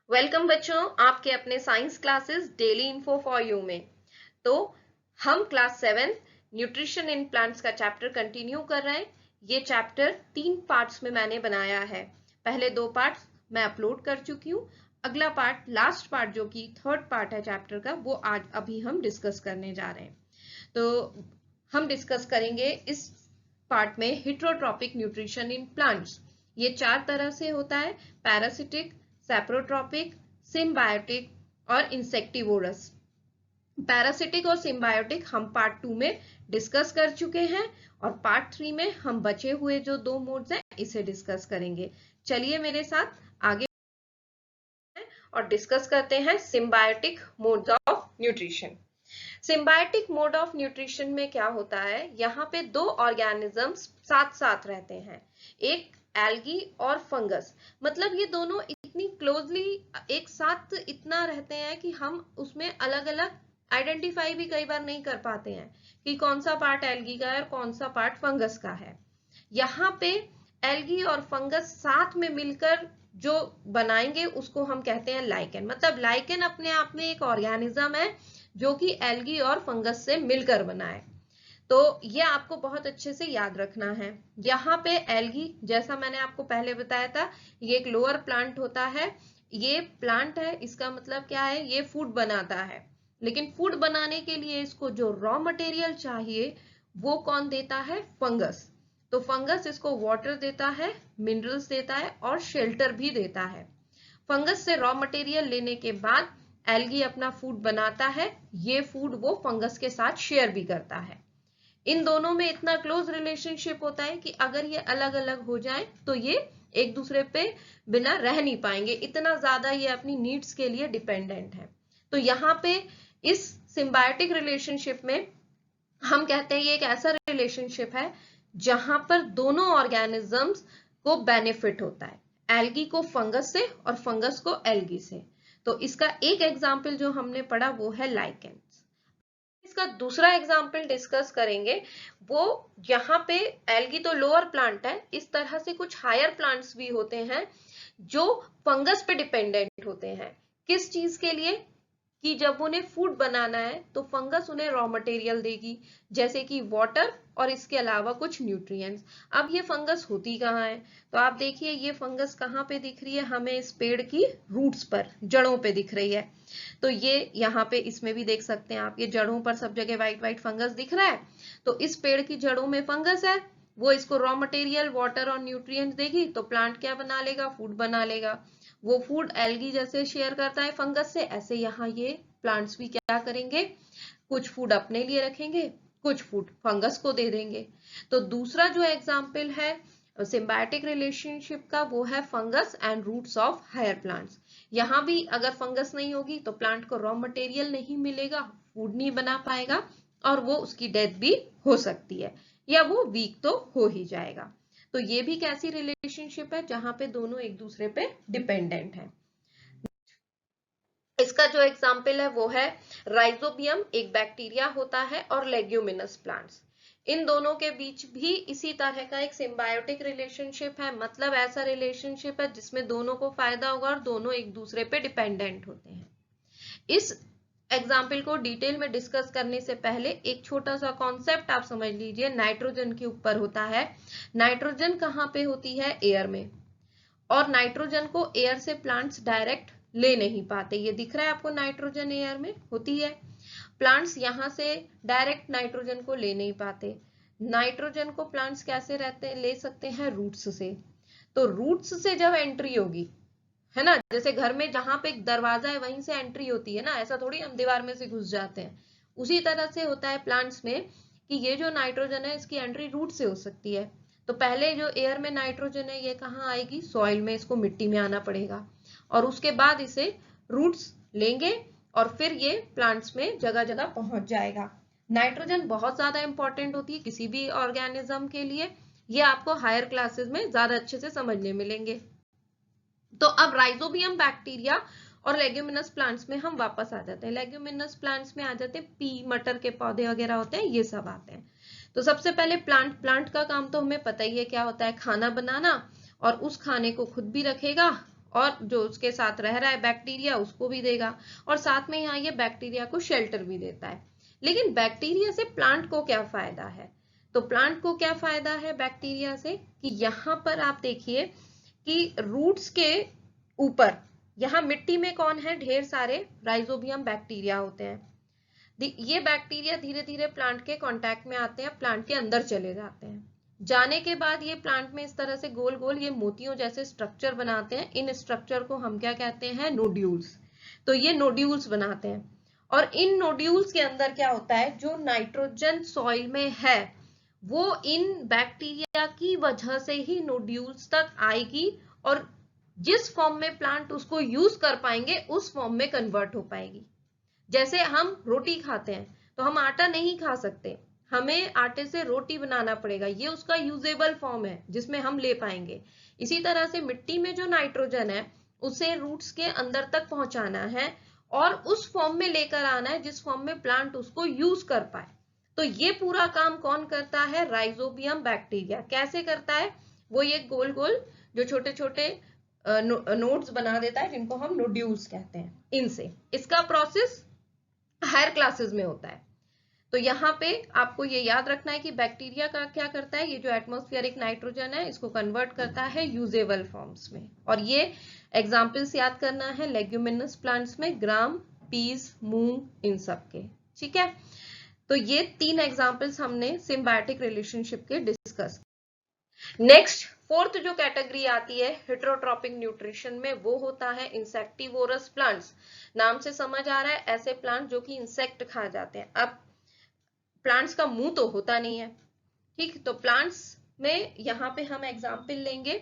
Welcome बच्चों, आपके अपने science classes daily info for you में। तो हम क्लास 7 न्यूट्रिशन इन प्लांट्स का चैप्टर कंटिन्यू कर रहे हैं। ये चैप्टर 3 पार्ट्स में मैंने बनाया है। पहले 2 पार्ट्स मैं अपलोड कर चुकी हूँ। अगला पार्ट, लास्ट पार्ट जो कि थर्ड पार्ट है चैप्टर का, वो आज अभी हम डिस्कस करने जा रहे हैं। तो हम डिस्कस करेंगे इस पार्ट में हेटेरोट्रॉपिक न्यूट्रिशन इन प्लांट्स। ये 4 तरह से होता है: पैरासिटिक, सैप्रोट्रॉपिक, सिम्बायोटिक और इंसेक्टिवोरस। पैरासिटिक और सिम्बायोटिक हम पार्ट 2 में डिस्कस कर चुके हैं और पार्ट 3 में हम बचे हुए जो 2 मोड्स हैं इसे डिस्कस करेंगे। चलिए मेरे साथ आगे और डिस्कस करते हैं symbiotic modes of nutrition. Symbiotic mode of nutrition में क्या होता है, यहाँ पे 2 ऑर्गेनिजम्स साथ साथ रहते हैं, एक एल्गी और फंगस। मतलब ये दोनों इतनी क्लोजली एक साथ इतना रहते हैं कि हम उसमें अलग अलग आइडेंटिफाई भी कई बार नहीं कर पाते हैं कि कौन सा पार्ट एल्गी का है और कौन सा पार्ट फंगस का है। यहाँ पे एल्गी और फंगस साथ में मिलकर जो बनाएंगे उसको हम कहते हैं लाइकेन। मतलब लाइकेन अपने आप में एक ऑर्गेनिज्म है जो कि एल्गी और फंगस से मिलकर बना है। तो ये आपको बहुत अच्छे से याद रखना है। यहाँ पे एल्गी, जैसा मैंने आपको पहले बताया था, ये एक लोअर प्लांट होता है। ये प्लांट है, इसका मतलब क्या है, ये फूड बनाता है। लेकिन फूड बनाने के लिए इसको जो रॉ मटेरियल चाहिए वो कौन देता है, फंगस। तो फंगस इसको वाटर देता है, मिनरल्स देता है और शेल्टर भी देता है। फंगस से रॉ मटेरियल लेने के बाद एल्गी अपना फूड बनाता है। ये फूड वो फंगस के साथ शेयर भी करता है। इन दोनों में इतना क्लोज रिलेशनशिप होता है कि अगर ये अलग अलग हो जाएं तो ये एक दूसरे पे बिना रह नहीं पाएंगे, इतना ज्यादा ये अपनी नीड्स के लिए डिपेंडेंट है। तो यहाँ पे इस सिम्बायोटिक रिलेशनशिप में हम कहते हैं ये एक ऐसा रिलेशनशिप है जहां पर दोनों ऑर्गेनिजम्स को बेनिफिट होता है, एल्गी को फंगस से और फंगस को एल्गी से। तो इसका एक एग्जाम्पल जो हमने पढ़ा वो है लाइकेन्स। इसका दूसरा एग्जाम्पल डिस्कस करेंगे। वो यहाँ पे एल्गी तो लोअर प्लांट है, इस तरह से कुछ हायर प्लांट्स भी होते हैं जो फंगस पे डिपेंडेंट होते हैं। किस चीज के लिए, कि जब उन्हें फूड बनाना है तो फंगस उन्हें रॉ मटेरियल देगी, जैसे कि वाटर और इसके अलावा कुछ न्यूट्रिएंट्स। अब ये फंगस होती कहाँ है, तो आप देखिए ये फंगस कहाँ पे दिख रही है हमें, इस पेड़ की रूट्स पर, जड़ों पे दिख रही है। तो ये यहाँ पे इसमें भी देख सकते हैं आप, ये जड़ों पर सब जगह व्हाइट व्हाइट फंगस दिख रहा है। तो इस पेड़ की जड़ों में फंगस है, वो इसको रॉ मटेरियल, वाटर और न्यूट्रिएंट्स देगी, तो प्लांट क्या बना लेगा, फूड बना लेगा। वो फूड एल्गी जैसे शेयर करता है फंगस से, ऐसे यहाँ ये प्लांट्स भी क्या करेंगे, कुछ फूड अपने लिए रखेंगे, कुछ फूड फंगस को दे देंगे। तो दूसरा जो एग्जाम्पल है सिम्बायोटिक रिलेशनशिप का वो है fungus and roots of higher plants. यहाँ भी अगर फंगस नहीं होगी तो प्लांट को रॉ मटेरियल नहीं मिलेगा, फूड नहीं बना पाएगा और वो उसकी डेथ भी हो सकती है या वो वीक तो हो ही जाएगा। तो ये भी कैसी रिलेशनशिप है, जहां पे दोनों एक दूसरे पे डिपेंडेंट है। इसका जो एग्जाम्पल है वो है राइजोबियम, एक बैक्टीरिया होता है, और लेग्यूमिनस प्लांट्स। इन दोनों के बीच भी इसी तरह का एक सिम्बायोटिक रिलेशनशिप है। मतलब ऐसा रिलेशनशिप है जिसमें दोनों को फायदा होगा और दोनों एक दूसरे पे डिपेंडेंट होते हैं। इस एग्जाम्पल को डिटेल में डिस्कस करने से पहले एक छोटा सा कॉन्सेप्ट आप समझ लीजिए, नाइट्रोजन के ऊपर होता है। नाइट्रोजन कहाँ पे होती है, एयर में, और नाइट्रोजन को एयर से प्लांट्स डायरेक्ट ले नहीं पाते। ये दिख रहा है आपको, नाइट्रोजन एयर में होती है, प्लांट्स यहाँ से डायरेक्ट नाइट्रोजन को ले नहीं पाते। नाइट्रोजन को प्लांट्स कैसे ले सकते हैं, रूट्स से। तो रूट्स से जब एंट्री होगी, है ना, जैसे घर में जहां पे एक दरवाजा है वहीं से एंट्री होती है ना, ऐसा थोड़ी हम दीवार में से घुस जाते हैं। उसी तरह से होता है प्लांट्स में कि ये जो नाइट्रोजन है इसकी एंट्री रूट से हो सकती है। तो पहले जो एयर में नाइट्रोजन है ये कहाँ आएगी, सॉइल में, इसको मिट्टी में आना पड़ेगा और उसके बाद इसे रूट्स लेंगे और फिर ये प्लांट्स में जगह जगह पहुंच जाएगा। नाइट्रोजन बहुत ज्यादा इंपॉर्टेंट होती है किसी भी ऑर्गेनिज्म के लिए। ये आपको हायर क्लासेस में ज्यादा अच्छे से समझने मिलेंगे। तो अब राइजोबियम बैक्टीरिया और लेग्यूमिनस प्लांट्स में हम वापस आ जाते हैं। लेग्यूमिनस प्लांट्स में आ जाते हैं, पी मटर के पौधे वगैरह होते हैं, ये सब आते हैं। तो सबसे पहले प्लांट का काम तो हमें पता ही है क्या होता है, खाना बनाना, और उस खाने को खुद भी रखेगा और जो उसके साथ रह रहा है बैक्टीरिया उसको भी देगा, और साथ में यहाँ ये बैक्टीरिया को शेल्टर भी देता है। लेकिन बैक्टीरिया से प्लांट को क्या फायदा है? तो प्लांट को क्या फायदा है बैक्टीरिया से कि यहाँ पर आप देखिए कि रूट्स के ऊपर, यहाँ मिट्टी में कौन है, ढेर सारे राइजोबियम बैक्टीरिया होते हैं। ये बैक्टीरिया धीरे धीरे प्लांट के कांटेक्ट में आते हैं, प्लांट के अंदर चले जाते हैं। जाने के बाद ये प्लांट में इस तरह से गोल गोल ये मोतियों जैसे स्ट्रक्चर बनाते हैं। इन स्ट्रक्चर को हम क्या कहते हैं, नोड्यूल्स। तो ये नोड्यूल्स बनाते हैं, और इन नोड्यूल्स के अंदर क्या होता है, जो नाइट्रोजन सॉइल में है वो इन बैक्टीरिया की वजह से ही नोड्यूल्स तक आएगी, और जिस फॉर्म में प्लांट उसको यूज कर पाएंगे उस फॉर्म में कन्वर्ट हो पाएगी। जैसे हम रोटी खाते हैं तो हम आटा नहीं खा सकते, हमें आटे से रोटी बनाना पड़ेगा, ये उसका यूजेबल फॉर्म है जिसमें हम ले पाएंगे। इसी तरह से मिट्टी में जो नाइट्रोजन है उसे रूट्स के अंदर तक पहुंचाना है और उस फॉर्म में लेकर आना है जिस फॉर्म में प्लांट उसको यूज कर पाए। तो ये पूरा काम कौन करता है, राइजोबियम बैक्टीरिया। कैसे करता है, वो ये गोल गोल जो छोटे छोटे नोड्स बना देता है जिनको हम नोड्यूल्स कहते हैं, इनसे। इसका प्रोसेस हायर क्लासेस में होता है। तो यहाँ पे आपको ये याद रखना है कि बैक्टीरिया का क्या करता है, ये जो एटमॉस्फेरिक नाइट्रोजन है इसको कन्वर्ट करता है यूजेबल फॉर्म्स में। और ये एग्जाम्पल्स याद करना है लेग्यूमिनस प्लांट्स में, ग्राम, पीस, मूंग, इन सब के। ठीक है, तो ये 3 एग्जाम्पल्स हमने सिम्बायोटिक रिलेशनशिप के डिस्कस। नेक्स्ट फोर्थ जो कैटेगरी आती है हेटेरोट्रॉपिक न्यूट्रिशन में, वो होता है इंसेक्टिवोरस प्लांट्स। नाम से समझ आ रहा है ऐसे प्लांट जो कि इंसेक्ट खा जाते हैं। अब प्लांट्स का मुंह तो होता नहीं है, ठीक, तो प्लांट्स में यहाँ पे हम एग्जाम्पल लेंगे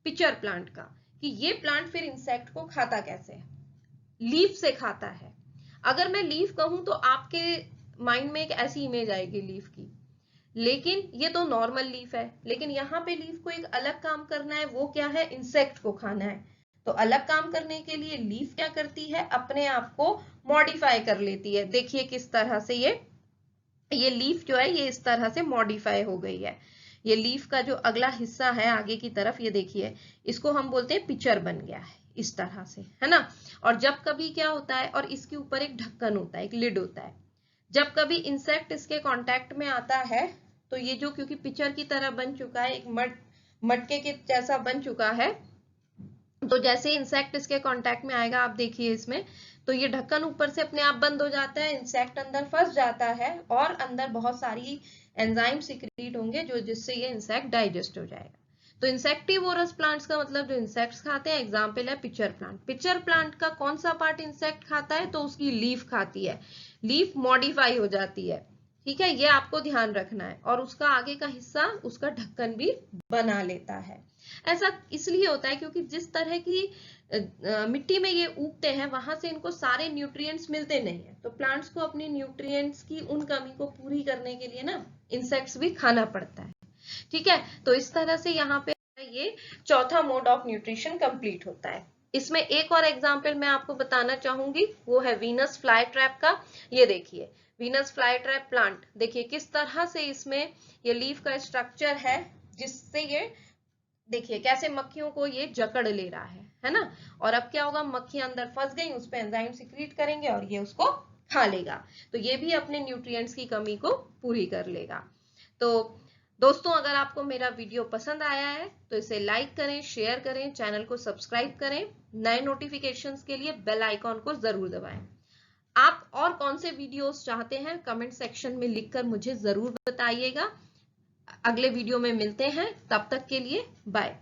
पिचर प्लांट का, कि ये प्लांट फिर इंसेक्ट को खाता कैसे है, लीफ से खाता है। अगर मैं लीफ कहूं तो आपके माइंड में एक ऐसी इमेज आएगी लीफ की, लेकिन ये तो नॉर्मल लीफ है, लेकिन यहाँ पे लीफ को एक अलग काम करना है, वो क्या है, इंसेक्ट को खाना है। तो अलग काम करने के लिए लीफ क्या करती है, अपने आप को मॉडिफाई कर लेती है। देखिए किस तरह से ये लीफ जो है ये इस तरह से मॉडिफाई हो गई है। ये लीफ का जो अगला हिस्सा है आगे की तरफ, ये देखिए, इसको हम बोलते हैं पिचर बन गया है इस तरह से, है ना। और जब कभी क्या होता है, और इसके ऊपर एक ढक्कन होता है, एक लिड होता है, जब कभी इंसेक्ट इसके कांटेक्ट में आता है तो ये जो, क्योंकि पिचर की तरह बन चुका है, एक मटके के जैसा बन चुका है, तो जैसे इंसेक्ट इसके कांटेक्ट में आएगा, आप देखिए इसमें, तो ये ढक्कन ऊपर से अपने आप बंद हो जाता है, इंसेक्ट अंदर फंस जाता है और अंदर बहुत सारी एंजाइम सिक्रीट होंगे जो जिससे ये इंसेक्ट डाइजेस्ट हो जाएगा। तो इंसेक्टिवोरस प्लांट्स का मतलब जो इंसेक्ट्स खाते हैं, एग्जाम्पल है पिचर प्लांट। पिचर प्लांट का कौन सा पार्ट इंसेक्ट खाता है, तो उसकी लीफ खाती है, लीफ मॉडिफाई हो जाती है। ठीक है, ये आपको ध्यान रखना है, और उसका आगे का हिस्सा उसका ढक्कन भी बना लेता है। ऐसा इसलिए होता है क्योंकि जिस तरह की मिट्टी में ये उगते हैं वहां से इनको सारे न्यूट्रिएंट्स मिलते नहीं है, तो प्लांट्स को अपनी न्यूट्रिएंट्स की उन कमी को पूरी करने के लिए ना इंसेक्ट्स भी खाना पड़ता है। ठीक है, तो इस तरह से यहाँ पे ये चौथा मोड ऑफ न्यूट्रिशन कंप्लीट होता है। इसमें एक और एग्जाम्पल मैं आपको बताना चाहूंगी, वो है वीनस फ्लाई ट्रैप का। ये देखिए वीनस फ्लाई ट्रैप प्लांट, देखिए किस तरह से इसमें ये लीफ का स्ट्रक्चर है जिससे ये देखिए कैसे मक्खियों को ये जकड़ ले रहा है ना। और अब क्या होगा, मक्खियां अंदर फंस गई, उस पर एंजाइम सिक्रीट करेंगे और ये उसको खा लेगा, तो ये भी अपने न्यूट्रिएंट्स की कमी को पूरी कर लेगा। तो दोस्तों अगर आपको मेरा वीडियो पसंद आया है तो इसे लाइक करें, शेयर करें, चैनल को सब्सक्राइब करें, नए नोटिफिकेशंस के लिए बेल आइकॉन को जरूर दबाएं। आप और कौन से वीडियोस चाहते हैं कमेंट सेक्शन में लिखकर मुझे जरूर बताइएगा। अगले वीडियो में मिलते हैं, तब तक के लिए बाय।